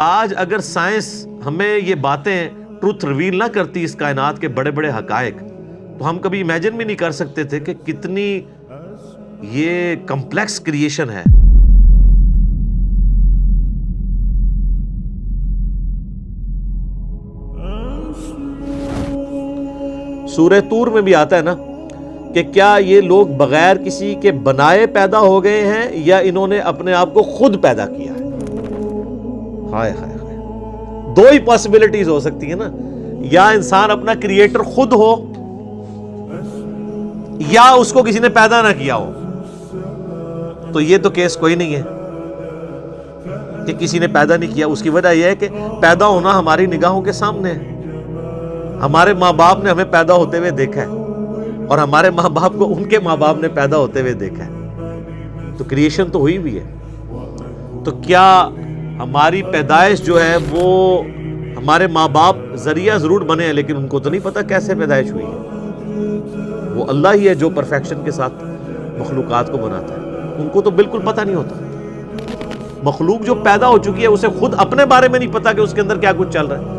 آج اگر سائنس ہمیں یہ باتیں ٹروتھ ریویل نہ کرتی اس کائنات کے بڑے بڑے حقائق، تو ہم کبھی امیجن بھی نہیں کر سکتے تھے کہ کتنی یہ کمپلیکس کریشن ہے۔ سورہ طور میں بھی آتا ہے نا کہ کیا یہ لوگ بغیر کسی کے بنائے پیدا ہو گئے ہیں یا انہوں نے اپنے آپ کو خود پیدا کیا ہے؟ ہائے ہائے ہائے، دو ہی پاسبلٹیز ہو سکتی ہیں نا، یا انسان اپنا کریٹر خود ہو یا اس کو کسی نے پیدا نہ کیا ہو۔ تو یہ تو کیس کوئی نہیں ہے کہ کسی نے پیدا نہیں کیا۔ اس کی وجہ یہ ہے کہ پیدا ہونا ہماری نگاہوں کے سامنے ہے۔ ہمارے ماں باپ نے ہمیں پیدا ہوتے ہوئے دیکھا ہے اور ہمارے ماں باپ کو ان کے ماں باپ نے پیدا ہوتے ہوئے دیکھا ہے، تو کریشن تو ہوئی بھی ہے۔ تو کیا ہماری پیدائش جو ہے وہ ہمارے ماں باپ ذریعہ ضرور بنے ہیں، لیکن ان کو تو نہیں پتا کیسے پیدائش ہوئی ہے۔ وہ اللہ ہی ہے جو پرفیکشن کے ساتھ مخلوقات کو بناتا ہے، ان کو تو بالکل پتہ نہیں ہوتا۔ مخلوق جو پیدا ہو چکی ہے اسے خود اپنے بارے میں نہیں پتا کہ اس کے اندر کیا کچھ چل رہا ہے،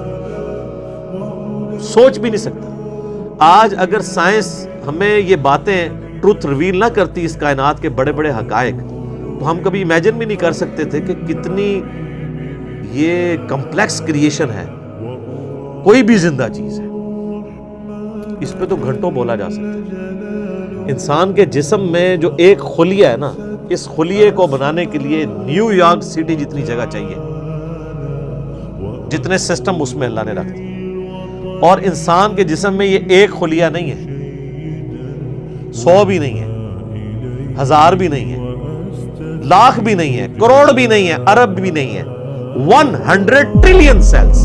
سوچ بھی نہیں سکتا۔ آج اگر سائنس ہمیں یہ باتیں ٹروتھ ریویل نہ کرتی اس کائنات کے بڑے بڑے حقائق، تو ہم کبھی امیجن بھی نہیں کر سکتے تھے کہ کتنی یہ کمپلیکس کریشن ہے، کوئی بھی زندہ چیز ہے۔ اس پہ تو گھنٹوں بولا جا سکتا ہے۔ انسان کے جسم میں جو ایک خلیہ ہے نا، اس خلیے کو بنانے کے لیے نیو یارک سٹی جتنی جگہ چاہیے، جتنے سسٹم اس میں اللہ نے رکھ دیے۔ اور انسان کے جسم میں یہ ایک خلیہ نہیں ہے، 100 بھی نہیں ہے، 1000 بھی نہیں ہے، لاکھ بھی نہیں ہے، کروڑ بھی نہیں ہے، ارب بھی نہیں ہے، 100 ٹریلین سیلز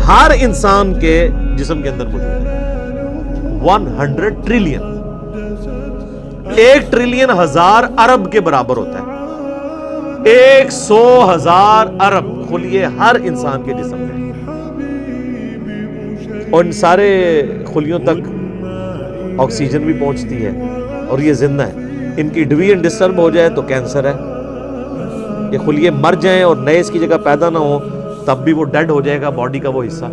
ہر انسان کے جسم کے اندر موجود ہے۔ 100 ٹریلین، 1 ٹریلین 1000 ارب کے برابر ہوتا ہے۔ 100,000 ارب خلیے ہر انسان کے جسم میں، اور ان سارے خلیوں تک آکسیجن بھی پہنچتی ہے اور یہ زندہ ہے۔ ان کی ڈویژن ڈسٹرب ہو جائے تو کینسر ہے۔ یہ خلیے مر جائیں اور نئے اس کی جگہ پیدا نہ ہو تب بھی وہ ڈیڈ ہو جائے گا باڈی کا وہ حصہ۔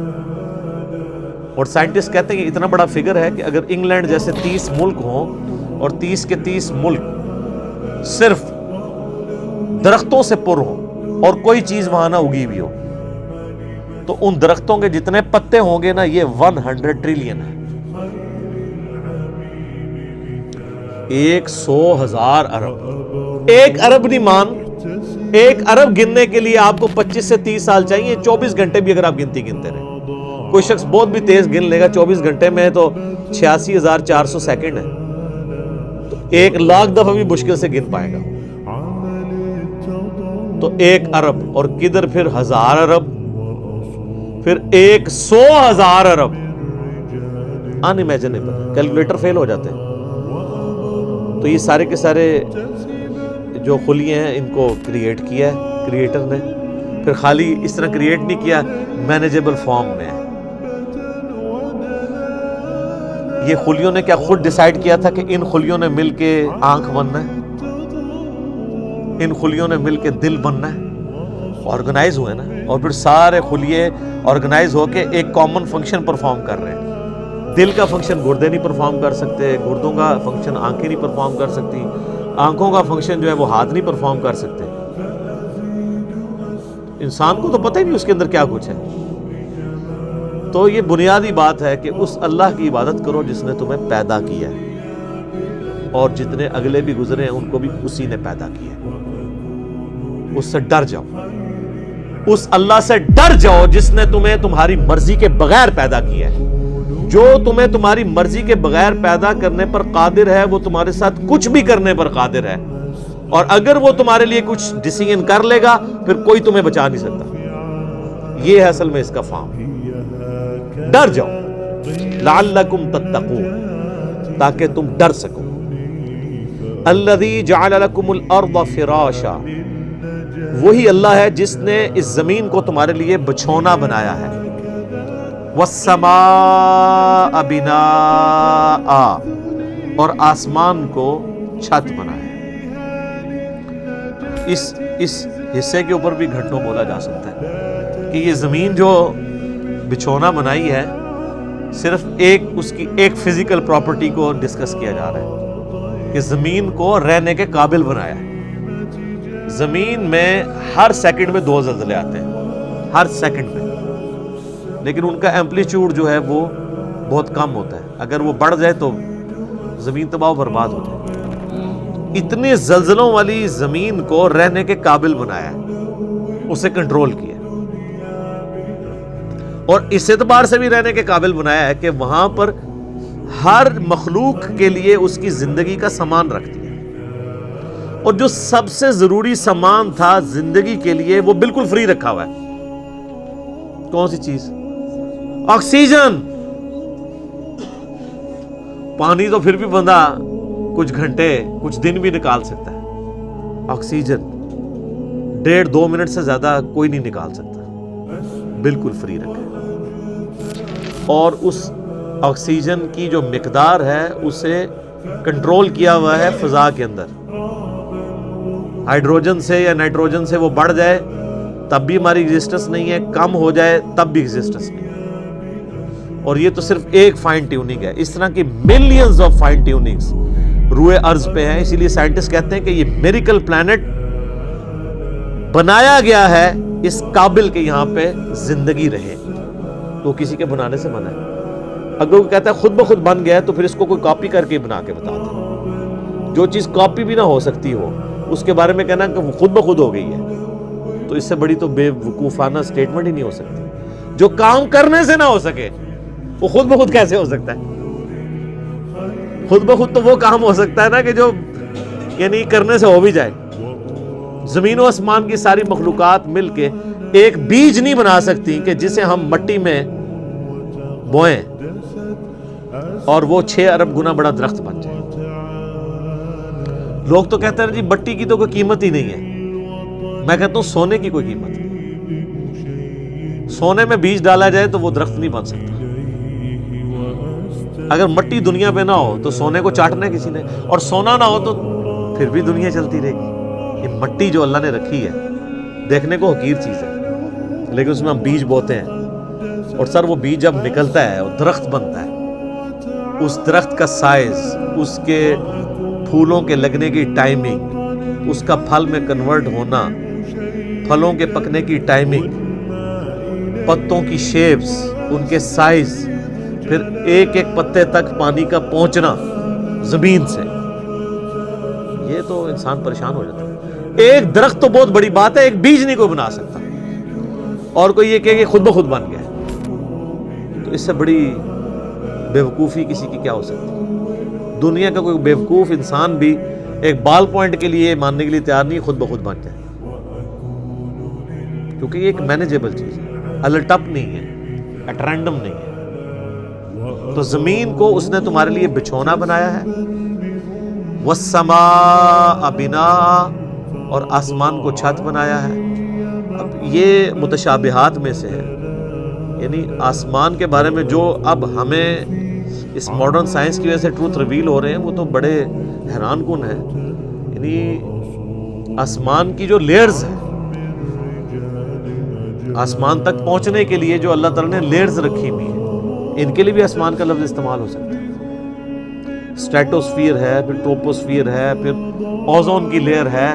اور سائنٹسٹ کہتے ہیں کہ اتنا بڑا فگر ہے کہ اگر انگلینڈ جیسے 30 ملک ہوں اور 30 کے 30 ملک صرف درختوں سے پر ہوں اور کوئی چیز وہاں نہ اگی بھی ہو، تو ان درختوں کے جتنے پتے ہوں گے نا، یہ 100 ٹریلین ہے۔ 100,000 ارب، 1 ارب نہیں مان، 1 ارب گننے کے لیے آپ کو 25 سے 30 سال چاہیے، 24 گھنٹے بھی اگر آپ گنتے رہے۔ کوئی شخص بہت بھی تیز گن لے گا، 24 گھنٹے میں تو 86,400 سیکنڈ ہے، تو 1,00,000 دفعہ بھی مشکل سے گن پائے گا۔ تو 1 ارب، اور کدھر پھر 1000 ارب، پھر 100,000 ارب، ان امیجنیبل، کیلکولیٹر فیل ہو جاتے ہیں۔ تو یہ سارے کے سارے جو خلیے ہیں ان کو کریٹ کیا ہے کریٹر نے، پھر خالی اس طرح کریٹ نہیں کیا، مینیجیبل فارم میں ہے۔ یہ خلیوں نے کیا خود ڈیسائیڈ کیا تھا کہ ان خلیوں نے مل کے آنکھ بننا ہے، ان خلیوں نے مل کے دل بننا ہے؟ آرگنائز ہوئے نا، اور پھر سارے خلیے آرگنائز ہو کے ایک کامن فنکشن پرفارم کر رہے ہیں۔ دل کا فنکشن گردے نہیں پرفارم کر سکتے، گردوں کا فنکشن آنکھیں نہیں پرفارم کر سکتی، آنکھوں کا فنکشن جو ہے وہ ہاتھ نہیں پرفارم کر سکتے۔ انسان کو تو پتہ ہی نہیں اس کے اندر کیا کچھ ہے۔ تو یہ بنیادی بات ہے کہ اس اللہ کی عبادت کرو جس نے تمہیں پیدا کیا ہے، اور جتنے اگلے بھی گزرے ہیں ان کو بھی اسی نے پیدا کیا ہے۔ اس سے ڈر جاؤ، اس اللہ سے ڈر جاؤ جس نے تمہیں تمہاری مرضی کے بغیر پیدا کیا ہے۔ جو تمہیں تمہاری مرضی کے بغیر پیدا کرنے پر قادر ہے وہ تمہارے ساتھ کچھ بھی کرنے پر قادر ہے، اور اگر وہ تمہارے لیے کچھ ڈیسیژن کر لے گا پھر کوئی تمہیں بچا نہیں سکتا۔ یہ ہے اصل میں اس کا فارم۔ ڈر جاؤ، لعلکم تتقون، تاکہ تم ڈر سکو۔ الذی جعل لکم الارض فراشا، وہی اللہ ہے جس نے اس زمین کو تمہارے لیے بچھونا بنایا ہے۔ والسماء بناء، اور آسمان کو چھت بنایا۔ اس حصے کے اوپر بھی گھنٹوں بولا جا سکتا ہے کہ یہ زمین جو بچھونا بنائی ہے صرف اس کی ایک فزیکل پراپرٹی کو ڈسکس کیا جا رہا ہے کہ زمین کو رہنے کے قابل بنایا ہے. زمین میں ہر سیکنڈ میں 2 زلزلے آتے ہیں، ہر سیکنڈ میں، لیکن ان کا ایمپلیٹیوڈ جو ہے وہ بہت کم ہوتا ہے. اگر وہ بڑھ جائے تو زمین تباہ و برباد ہو جائے. اتنے زلزلوں والی زمین کو رہنے کے قابل بنایا ہے، اسے کنٹرول کیا، اور اس اعتبار سے بھی رہنے کے قابل بنایا ہے کہ وہاں پر ہر مخلوق کے لیے اس کی زندگی کا سامان رکھ دیا. اور جو سب سے ضروری سامان تھا زندگی کے لیے وہ بالکل فری رکھا ہوا ہے. کون سی چیز؟ آکسیجن. پانی تو پھر بھی بندہ کچھ گھنٹے کچھ دن بھی نکال سکتا ہے، آکسیجن 1.5-2 منٹ سے زیادہ کوئی نہیں نکال سکتا، بالکل فری رکھا ہے. اور اس آکسیجن کی جو مقدار ہے اسے کنٹرول کیا ہوا ہے فضا کے اندر. ہائیڈروجن سے یا نائٹروجن سے وہ بڑھ جائے تب بھی ہماری ایگزسٹنس نہیں ہے، کم ہو جائے تب بھی ایگزسٹنس نہیں ہے. اور یہ تو صرف ایک فائن ٹیوننگ ہے، اس طرح کی ملینز آف فائن ٹیوننگز روئے ارض پہ ہیں. اسی لیے سائنٹسٹ کہتے ہیں کہ یہ میریکل پلانٹ بنایا گیا ہے اس قابل کہ یہاں پہ زندگی رہے، تو کسی کے بنانے سے منع ہے. اگر وہ کہتا ہے خود بخود بن گیا ہے تو پھر اس کو کوئی کاپی کر کے بنا کے بتا دے. جو چیز کاپی بھی نہ ہو سکتی ہو اس کے بارے میں کہنا کہ وہ خود بخود ہو گئی ہے، تو اس سے بڑی تو بے وقوفانہ سٹیٹمنٹ ہی نہیں ہو سکتی. جو کام کرنے سے نہ ہو سکے وہ خود بخود کیسے ہو سکتا ہے؟ خود بخود تو وہ کام ہو سکتا ہے نا کہ جو یعنی کرنے سے ہو بھی جائے. زمین و آسمان کی ساری مخلوقات مل کے ایک بیج نہیں بنا سکتی کہ جسے ہم مٹی میں بوئیں اور وہ 6 ارب گنا بڑا درخت بن جائے. لوگ تو کہتے ہیں جی مٹی کی تو کوئی قیمت ہی نہیں ہے. میں کہتا ہوں سونے کی کوئی قیمت نہیں. سونے میں بیج ڈالا جائے تو وہ درخت نہیں بن سکتا. اگر مٹی دنیا پہ نہ ہو تو سونے کو چاٹنا ہے کسی نے، اور سونا نہ ہو تو پھر بھی دنیا چلتی رہے گی. یہ مٹی جو اللہ نے رکھی ہے دیکھنے کو حقیر چیز ہے، لیکن اس میں ہم بیج بوتے ہیں، اور سر وہ بیج جب نکلتا ہے اور درخت بنتا ہے، اس درخت کا سائز، اس کے پھولوں کے لگنے کی ٹائمنگ، اس کا پھل میں کنورٹ ہونا، پھلوں کے پکنے کی ٹائمنگ، پتوں کی شیپس، ان کے سائز، پھر ایک ایک پتے تک پانی کا پہنچنا زمین سے، یہ تو انسان پریشان ہو جاتا ہے. ایک درخت تو بہت بڑی بات ہے، ایک بیج نہیں کوئی بنا سکتا، اور کوئی یہ کہ خود بخود بن گیا. تو اس سے بڑی بے وقوفی کسی کی کیا ہو سکتی ہے؟ دنیا کا کوئی بیوقوف انسان بھی ایک بال پوائنٹ کے لیے ماننے کے لیے تیار نہیں خود بخود بن جائے، کیونکہ یہ ایک مینیجیبل چیز ہے، الٹپ نہیں ہے، ایٹ رینڈم نہیں ہے. تو زمین کو اس نے تمہارے لیے بچھونا بنایا ہے، والسماء بناء، اور آسمان کو چھت بنایا ہے. اب یہ متشابہات میں سے ہے، یعنی آسمان کے بارے میں جو اب ہمیں اس ماڈرن سائنس کی وجہ سے ٹروتھ ریویل ہو رہے ہیں وہ تو بڑے حیران کن ہیں. یعنی آسمان کی جو لیئرز ہیں، آسمان تک پہنچنے کے لیے جو اللہ تعالیٰ نے لیئرز رکھی ہوئی ہیں، ان کے لیے بھی آسمان کا لفظ استعمال ہو سکتا ہے. اسٹریٹوسفیئر ہے، پھر ٹروپوسفیئر ہے، پھر اوزون کی لیئر ہے.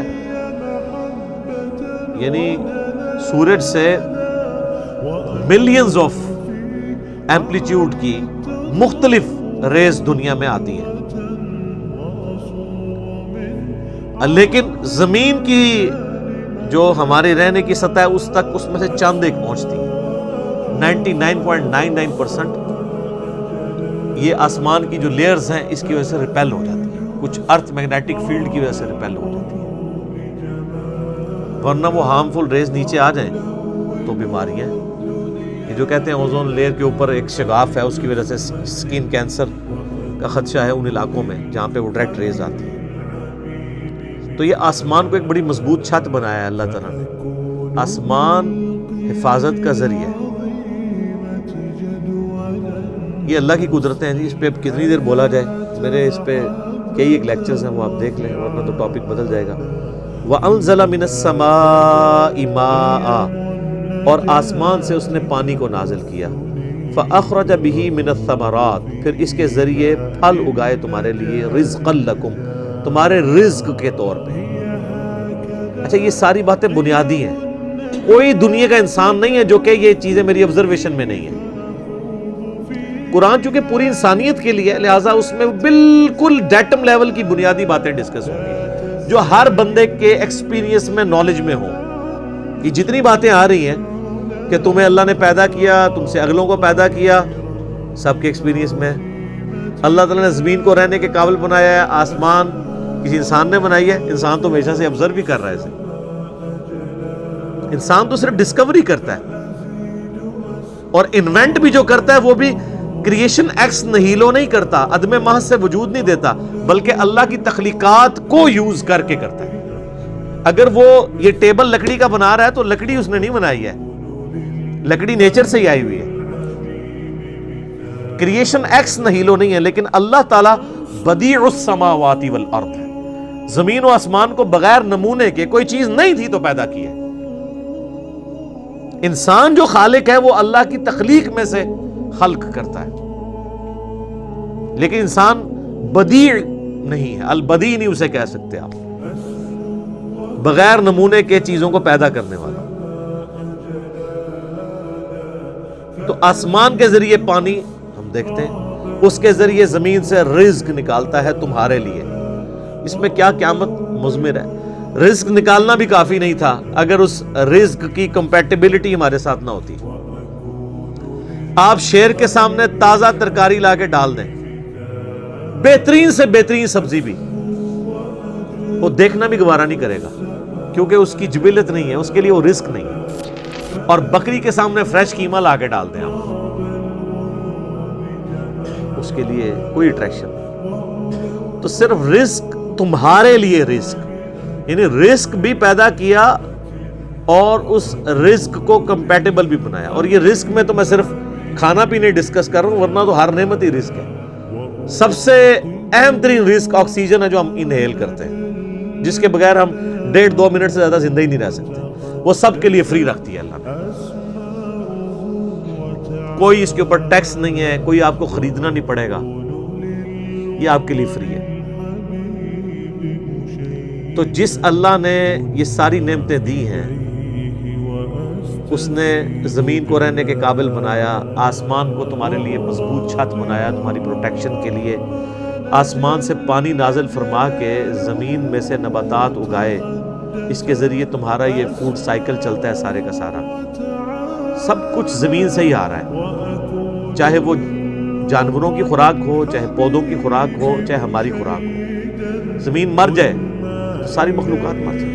یعنی سورج سے ملینز آف ایمپلیٹیوڈ کی مختلف ریز دنیا میں آتی ہیں، لیکن زمین کی جو ہماری رہنے کی سطح ہے اس تک اس میں سے چند ایک پہنچتی ہے. 99.99% یہ آسمان کی جو لیئرز ہیں اس کی وجہ سے ریپیل ہو جاتی ہیں، کچھ ارتھ میگنیٹک فیلڈ کی وجہ سے ریپیل ہو جاتی ہیں، ورنہ وہ ہارمفل ریز نیچے آ جائیں تو بیماریاں. یہ جو کہتے ہیں اوزون لیئر کے اوپر ایک شگاف ہے، اس کی وجہ سے سکن کینسر کا خدشہ ہے ان علاقوں میں جہاں پہ وہ ڈائریکٹ ریز آتی ہیں. تو یہ آسمان کو ایک بڑی مضبوط چھت بنایا ہے اللہ تعالیٰ نے. آسمان حفاظت کا ذریعہ ہے. یہ اللہ کی قدرتیں ہیں جی، اس پہ کتنی دیر بولا جائے. میرے اس پہ کئی ایک لیکچرز ہیں، وہ آپ دیکھ لیں ورنہ تو ٹاپک بدل جائے گا. وَأَنزَلَ مِنَ السَّمَاءِ مَاءً، اور آسمان سے اس نے پانی کو نازل کیا، فَأَخْرَجَ بِهِ مِنَ الثَّمَرَاتِ، پھر اس کے ذریعے پھل اگائے تمہارے لیے، رِزْقًا لَكُمْ، تمہارے رزق کے طور پہ۔ اچھا یہ ساری باتیں بنیادی ہیں، کوئی دنیا کا انسان نہیں ہے جو کہ یہ چیزیں میری آبزرویشن میں نہیں ہیں۔ قرآن چونکہ پوری انسانیت کے لیے ہے، لہٰذا اس میں بالکل ڈیٹم لیول کی بنیادی باتیں ڈسکس ہوں گی جو ہر بندے کے ایکسپیرینس میں، نالج میں ہوں۔ یہ جتنی باتیں آ رہی ہیں کہ تمہیں اللہ نے پیدا کیا، تم سے اگلوں کو پیدا کیا، سب کے ایکسپیرینس میں۔ اللہ تعالیٰ نے زمین کو رہنے کے قابل بنایا ہے، آسمان کسی انسان نے بنائی ہے، انسان تو ہمیشہ سے آبزرو بھی کر رہا ہے اسے۔ انسان تو صرف ڈسکوری کرتا ہے، اور انوینٹ بھی جو کرتا ہے وہ بھی کریشن ایکس نہیلو نہیں کرتا، عدم محض سے وجود نہیں دیتا، بلکہ اللہ کی تخلیقات کو یوز کر کے کرتا ہے۔ اگر وہ یہ ٹیبل لکڑی کا بنا رہا ہے تو لکڑی اس نے نہیں بنائی ہے، لکڑی نیچر سے ہی آئی ہوئی ہے، کریشن ایکس نہیلو نہیں ہے۔ لیکن اللہ تعالیٰ بدیع السماوات والارض ہے، زمین و آسمان کو بغیر نمونے کے، کوئی چیز نہیں تھی تو پیدا کی ہے۔ انسان جو خالق ہے وہ اللہ کی تخلیق میں سے خلق کرتا ہے، لیکن انسان بدیع نہیں ہے، البدیع نہیں اسے کہہ سکتے آپ، بغیر نمونے کے چیزوں کو پیدا کرنے والا۔ تو آسمان کے ذریعے پانی ہم دیکھتے ہیں، اس کے ذریعے زمین سے رزق نکالتا ہے تمہارے لیے۔ اس میں کیا قیامت مضمر ہے۔ رزق نکالنا بھی کافی نہیں تھا اگر اس رزق کی کمپیٹیبلٹی ہمارے ساتھ نہ ہوتی۔ آپ شیر کے سامنے تازہ ترکاری لا کے ڈال دیں، بہترین سے بہترین سبزی بھی، وہ دیکھنا بھی گوارا نہیں کرے گا، کیونکہ اس کی جبلت نہیں ہے، اس کے لیے وہ رزق نہیں ہے۔ اور بکری کے سامنے فریش قیمہ لا کے ڈال دیں آپ، اس کے لیے کوئی اٹریکشن نہیں۔ تو صرف رزق تمہارے لیے، رزق یعنی رزق بھی پیدا کیا اور اس رزق کو کمپیٹیبل بھی بنایا۔ اور یہ رزق میں تو میں صرف کھانا پینے ڈسکس کر رہا ہوں، ورنہ تو ہر نعمت ہی رزق ہے۔ سب سے اہم ترین رزق آکسیجن ہے جو ہم انہیل کرتے ہیں، جس کے بغیر ہم 1.5-2 منٹ سے زیادہ زندہ ہی نہیں رہ سکتے، وہ سب کے لیے فری رکھتی ہے اللہ نے۔ کوئی اس کے اوپر ٹیکس نہیں ہے، کوئی آپ کو خریدنا نہیں پڑے گا، یہ آپ کے لیے فری ہے۔ تو جس اللہ نے یہ ساری نعمتیں دی ہیں، اس نے زمین کو رہنے کے قابل بنایا، آسمان کو تمہارے لیے مضبوط چھت بنایا تمہاری پروٹیکشن کے لیے، آسمان سے پانی نازل فرما کے زمین میں سے نباتات اگائے، اس کے ذریعے تمہارا یہ فوڈ سائیکل چلتا ہے سارے کا سارا۔ سب کچھ زمین سے ہی آ رہا ہے، چاہے وہ جانوروں کی خوراک ہو، چاہے پودوں کی خوراک ہو، چاہے ہماری خوراک ہو۔ زمین مر جائے تو ساری مخلوقات مر جائے۔